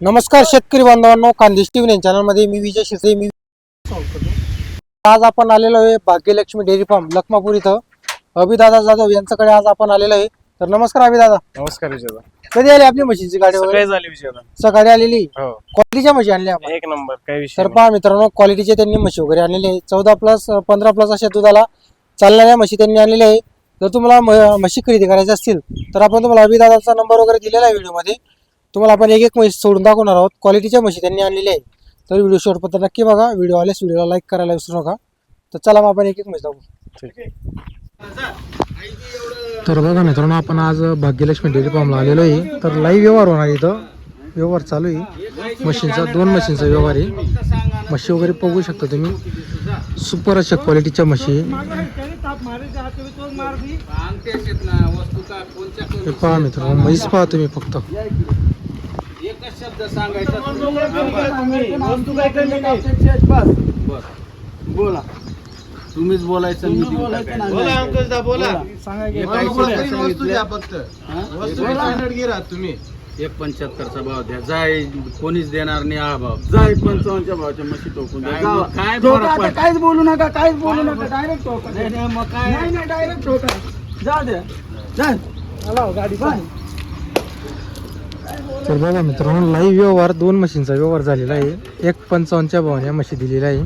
नमस्कार शेतकरी बांधवांनो, खानदेश टीव्ही चॅनलमध्ये मी विजय शिरसे. आज आपण आलेलो आहे भाग्यलक्ष्मी डेअरी फार्म लखमापूर इथं अभिदादा जाधव यांच्याकडे आज आपण आलेलो आहे. तर नमस्कार अभिदादा. नमस्कार विजयदा. कधी आली आपली म्हशीची गाडी वगैरे? सगळे झाले विजयदा. सकाळी आलेली. हो, क्वालिटीच्या म्हशी आणल्या आपण. एक नंबर, काही विषय तर पहा मित्रांनो, क्वालिटीचे त्यांनी म्हशी वगैरे आणलेले आहे. 14+, 15+ अशा दुधाला चालणाऱ्या म्हशी त्यांनी आणलेल्या आहे. जर तुम्हाला म्हशी खरेदी करायची असतील तर आपण तुम्हाला अभिदादाचा नंबर वगैरे दिलेला आहे व्हिडिओमध्ये. तुम्हाला आपण एक एक म्हशी सोडून दाखवणार आहोत. क्वालिटीच्या म्हशी त्यांनी आणलेल्या आहे. तर व्हिडिओ शेवटपर्यंत नक्की बघा. व्हिडिओ आल्यास व्हिडिओला लाईक करायला विसरू नका. तर चला मग आपण एक एक म्हशी दाखवू. तर बघा मित्रांनो, आपण आज भाग्यलक्ष्मी डेअरी फार्मला आलेलो आहे. तर लाईव्ह व्यवहार होणार इथं. व्यवहार चालू आहे मशीनचा, 2 मशीनचा व्यवहार आहे. म्हशी वगैरे बघू शकता तुम्ही. सुपर अशा क्वालिटीच्या म्हशी. हे पहा मित्रांनो, म्हैस पहा तुम्ही फक्त. शब्द सांगायचा बोला, तुम्हीच बोलायचं. तुम्ही 1.75चा भाव द्या, जाय कोणीच देणार नाही. हा भाव जाय 55च्या भावाच्या म्हशी टोकून द्या. काय काहीच बोलू नका, काहीच बोलू नका. डायरेक्ट टोका. मग काय नाही, डायरेक्ट टोका. जा द्या, जा गाडी बाय. तर बघा मित्रांनो, लाईव्ह व्यवहार 2 मशीनचा व्यवहार झालेला आहे. 1.55च्या भावाने म्हशी दिलेल्या आहे.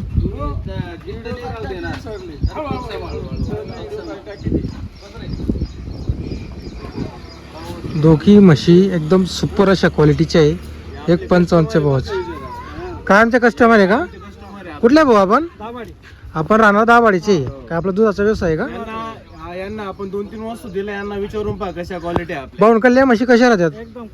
दोघी म्हशी एकदम सुपर अशा क्वालिटीच्या आहे. 1.55च्या भावाचे. काय आमचे कस्टमर आहे का? कुठल्या भाऊ आपण राहणार दाभाडीचे. काय आपला दुधाचा व्यवसाय आहे का? यांना आपण 2-3 वस्तू दिल्या, यांना विचारून पहा कशा क्वालिटी आहे. भाऊन कल्ल्या म्हशी कशा राहतात? एकदम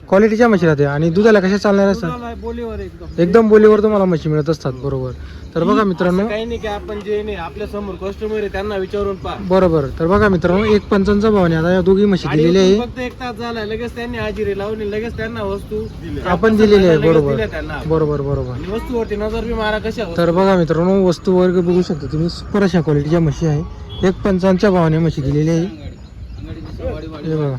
क्वालिटीच्या म्हशी राहते. आणि दुधाला कशा चालणार असतात? बोलीवर एकदम बोलीवर तुम्हाला म्हशी मिळत असतात. बरोबर. तर बघा मित्रांनो, काही नाही की आपण जे नाही आपल्या समोर कस्टमर आहे त्यांना विचारून पहा. बरोबर. तर बघा मित्रांनो, 1.55च्या भावाने आता या दोघी म्हशी दिलेल्या आहे. फक्त 1 तास झाला, लगेच त्यांनी हाजिरी लावली, लगेच त्यांना वस्तू आपण दिलेली आहे. लगेच बरोबर दिल्या त्यांना. बरोबर बरोबर. आणि वस्तूवरती नजर बी मारा कशा. तर बघा मित्रांनो, वस्तू वर्ग बघू शकता तुम्ही. सुपर अशा क्वालिटीच्या म्हशी आहे. 1.55च्या भावाने म्हशी दिलेली आहे. हे बघा.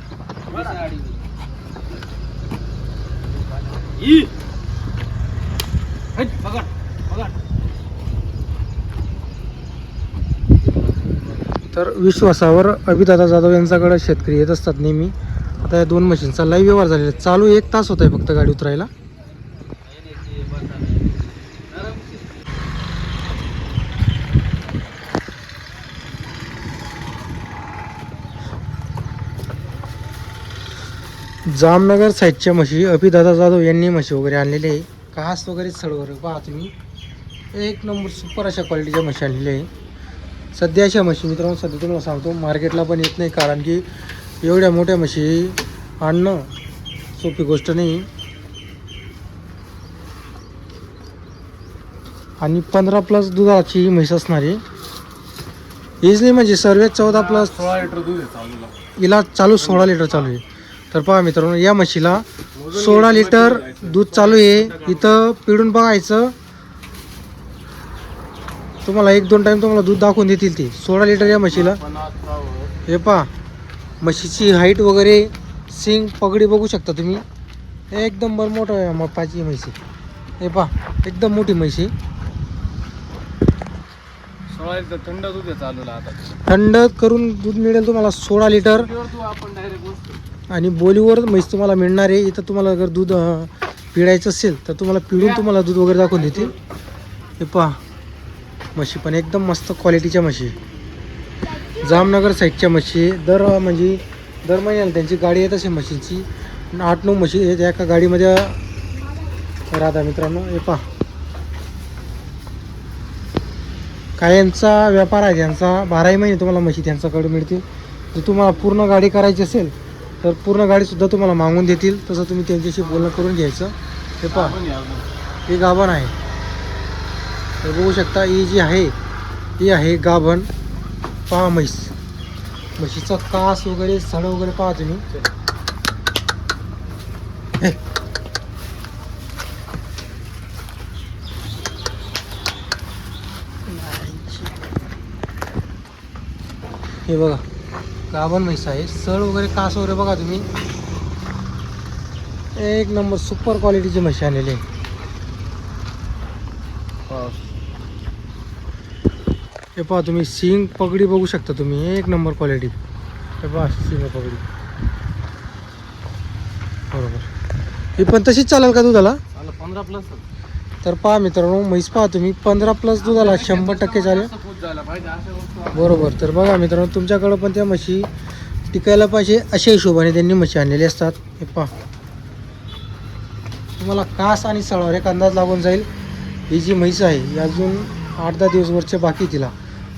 तर विश्वासावर अभिदादा जाधव यांच्याकडे शेतकरी येत असतात नेहमी. आता या 2 मशीनचा लाईव्ह व्यवहार झालेला आहे. चालू 1 तास होत आहे फक्त गाडी उतरायला. जामनगर साईडच्या म्हशी अभिदादा जाधव यांनी म्हशी वगैरे आणलेले आहे. कास वगैरे सड वगैरे पहा तुम्ही. एक नंबर सुपर अशा क्वालिटीच्या म्हशी आणलेल्या आहे. सध्या अशा म्हशी मित्रांनो, सध्या तुम्हाला सांगतो मार्केटला पण येत नाही. कारण की एवढ्या मोठ्या म्हशी आणणं सोपी गोष्ट नाही. आणि 15+ दुधाची म्हैस असणारी इझिली, म्हणजे सर्व 14+. 16 लिटर दूध आहे चालूला. हिला चालू 16 लिटर चालू आहे. तर पहा मित्रांनो, या म्हशीला 16 लिटर दूध चालू आहे. इथं पिळून बघायचं तुम्हाला. 1-2 टाईम तुम्हाला दूध दाखवून देतील ती. 16 लिटर या म्हशीला. हे पहा, म्हशीची हाईट वगैरे, सिंग पगडी बघू शकता तुम्ही. एकदम मोठं मापाची म्हशी. हे पहा, एकदम मोठी म्हशी. 16 लिटर थंड दूध आहे चालूला. आता थंड करून दूध मिळेल तुम्हाला 16 लिटर. आपण डायरेक्ट आणि बोलीवर म्हैस तुम्हाला मिळणार आहे. इथं तुम्हाला जर दूध पिळायचं असेल तर तुम्हाला पिळून तुम्हाला दूध वगैरे दाखवून देतील. हे पहा, म्हशी पण एकदम मस्त क्वालिटीच्या म्हशी. जामनगर साईडच्या म्हशी. दर महिन्याला त्यांची गाडी येत असे म्हशींची. 8-9 म्हशी एका गाडीमध्ये राहता मित्रांनो. हे पहा, कायमचा व्यापार आहे त्यांचा. 12ही महिने तुम्हाला म्हशी त्यांच्याकडे मिळतील. जर तुम्हाला पूर्ण गाडी करायची असेल तर पूर्ण गाडीसुद्धा तुम्हाला मागून देतील. तसं तुम्ही त्यांच्याशी बोलणं करून घ्यायचं. हे पहा, हे गाभण आहे. हे बघू शकता. ही जी आहे ही आहे गाभण. पहा म्हैस. म्हशीचा कास वगैरे, सड वगैरे पहा तुम्ही. हे बघा, गाभण म्हैस आहे. सळ वगैरे कास वगैरे बघा तुम्ही. एक नंबर सुपर क्वालिटीची म्हशी आणलेली आहे. हे पहा तुम्ही सिंग पगडी बघू शकता तुम्ही, एक नंबर क्वालिटी. हे पहा सिंग पगडी बरोबर. ही पण तशीच चालेल का दुधाला? 15+. तर पहा मित्रांनो, म्हैस पहा तुम्ही 15+ दुधाला 100% चालेल बरोबर. तर बघा मित्रांनो, तुमच्याकडं पण त्या म्हशी टिकायला पाहिजे अशा हिशोबाने त्यांनी म्हशी आणलेली असतात. हे पहा तुम्हाला कास आणि सळावर एक अंदाज लागून जाईल. ही जी म्हैस आहे ही अजून 8-10 दिवसवरचे बाकी तिला.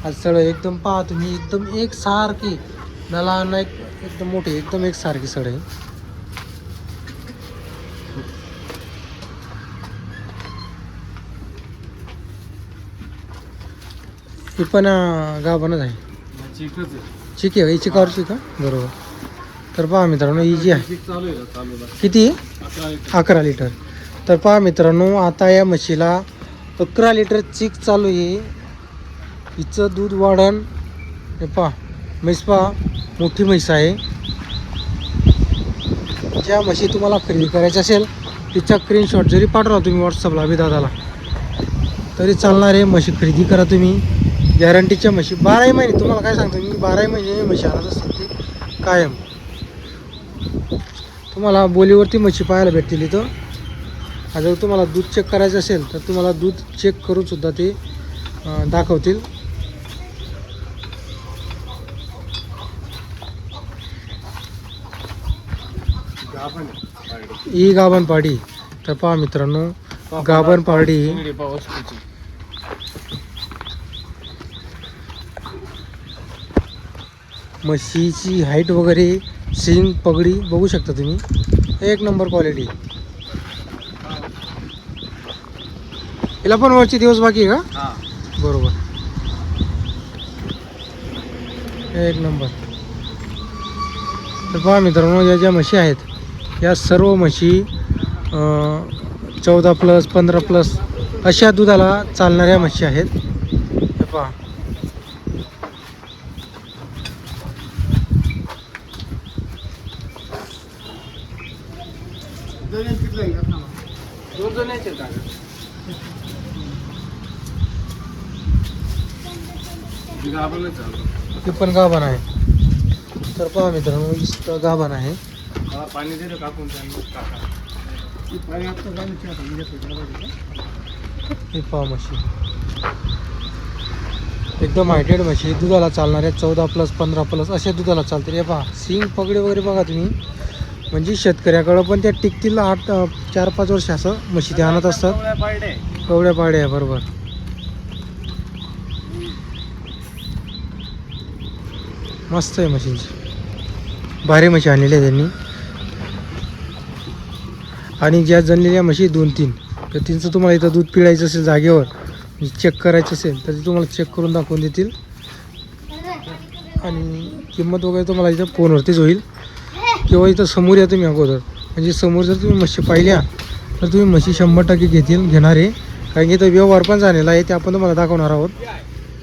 आज सळ एकदम पहा तुम्ही, एकदम एकसारखी नला नाही, एकदम मोठी, एकदम एकसारखी सळ आहे. ही पण गाभणच आहे. चिक आहे, हिची कावर चिक आहे बरोबर. तर पहा मित्रांनो, ही जी आहे किती आहे? 11 लिटर. तर पहा मित्रांनो, आता या म्हशीला 11 लिटर चिक चालू आहे. हिचं दूध वाढण. हे पहा म्हैस पहा, मोठी म्हैस आहे. ज्या म्हशी तुम्हाला खरेदी करायची असेल तिचा स्क्रीनशॉट जरी पाठवला तुम्ही व्हॉट्सअपला दादाला तरी चालणार आहे. म्हशी खरेदी करा तुम्ही, गॅरंटीच्या म्हशी. 12 महिने तुम्हाला काय सांगतो मी, 12 महिने म्हशी आणत असतात ते कायम. तुम्हाला बोलीवरती म्हशी पाहायला भेटतील इथं. जर तुम्हाला दूध चेक करायचं असेल तर तुम्हाला दूध चेक करून सुद्धा ते दाखवतील. ही गाभण पाडी. तर पहा मित्रांनो, गाभण पाडी म्हशीची हाईट वगैरे, सिंग पगडी बघू शकता तुम्ही, एक नंबर क्वालिटी. हिला पण वरचे दिवस बाकी आहे का? बरोबर, एक नंबर. तर पहा मित्रांनो, या ज्या म्हशी आहेत या सर्व म्हशी 14+, 15+ अशा दुधाला चालणाऱ्या म्हशी आहेत. हे पहा ती पण गाभण आहे. तर पहा मित्रांनो, ही गाभण आहे. पाणी दे काकून. ही पहा म्हशी एकदम हायटेड म्हशी, दुधाला चालणाऱ्या 14+, 15+ अशा दुधाला चालते. हे पहा सिंग पगडी वगैरे बघा तुम्ही, म्हणजे शेतकऱ्याकडं पण त्या टिकतील 4-5 वर्ष असं म्हशी ते आणत असतात. कवड्या पाड्या आहे बरोबर. मस्त आहे म्हशींची, भारी म्हशी आणलेली आहे त्यांनी. आणि ज्या जनलेल्या म्हशी 2-3 तर तिचं तुम्हाला इथं दूध पिळायचं असेल जागेवर, चेक करायचं असेल तर ते तुम्हाला चेक करून दाखवून देतील. आणि किंमत वगैरे तुम्हाला इथं फोनवरतीच होईल किंवा इथं समोर या तुम्ही अगोदर. म्हणजे समोर जर तुम्ही म्हशी पाहिल्या तर तुम्ही म्हशी 100% घेणार आहे. कारण की इथं व्यवहार पण झालेला आहे, ते आपण तुम्हाला दाखवणार आहोत.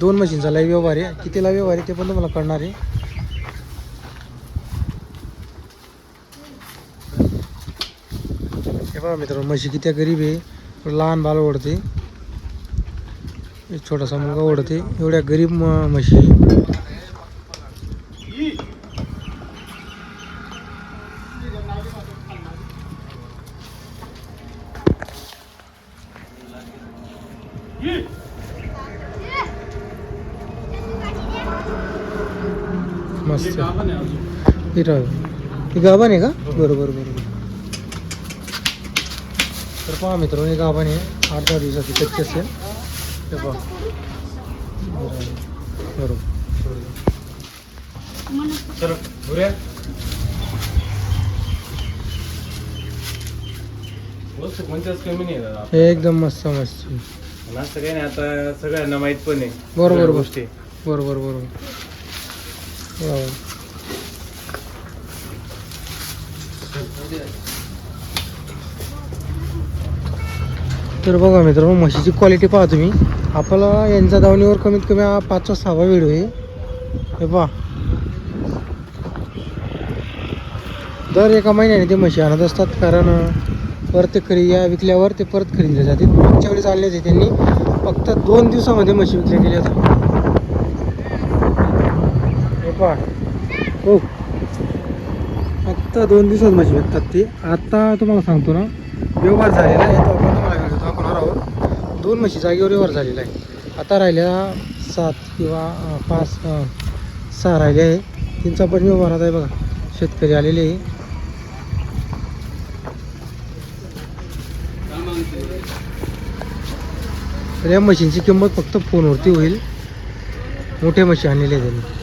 2 म्हशींचा लाईव्ह व्यवहार आहे, कितीला व्यवहार आहे ते पण तुम्हाला कळणार आहे. हे बघा मित्रांनो, म्हशी किती गरीब आहे. लहान बाळ ओढते, एक छोटासा मुलगा ओढते, एवढ्या गरीब म्हशी. मस्त ही गाभण आहे का? बरोबर बरोबर. तर पहा मित्रांनो, ही गाभण आहे, 8-10 दिवसाची कच्ची असेल. ते पहा बरोबर. कमी नाही दादा. एकदम मस्त मस्त. असं काही नाही, आता सगळ्यांना माहित पण आहे. बरोबर गोष्टी. बरोबर बरोबर बरोबर. तर बघा मित्रांनो, म्हशीची क्वालिटी पहा तुम्ही. आपल्याला यांच्या दावणीवर कमीत कमी 5-6 व्हिडिओ आहे. हे पहा दर एका महिन्याने ते म्हशी आणत असतात, कारण परत ते या विकल्यावर ते परत खरेदले जातील. मागच्या वेळेस आणले होते त्यांनी, फक्त 2 दिवसामध्ये म्हशी विकल्या गेल्या होत्या. हे पहा हो, फक्त 2 दिवसात म्हशी विकतात ते. आता तुम्हाला सांगतो ना, व्यवहार झालेला आहे. तो आपण तुम्हाला व्हिडिओ दाखवणार आहोत. 2 म्हशी जागेवर व्यवहार झालेला आहे. आता राहिल्या 7 किंवा 5 6 राहिले आहे. त्यांचा पण व्यवहार आहे बघा. शेतकरी आलेले आहे. तर या मशीनची किंमत फक्त फोनवरती होईल. मोठ्या म्हशी आणलेल्या आहेत त्यांनी.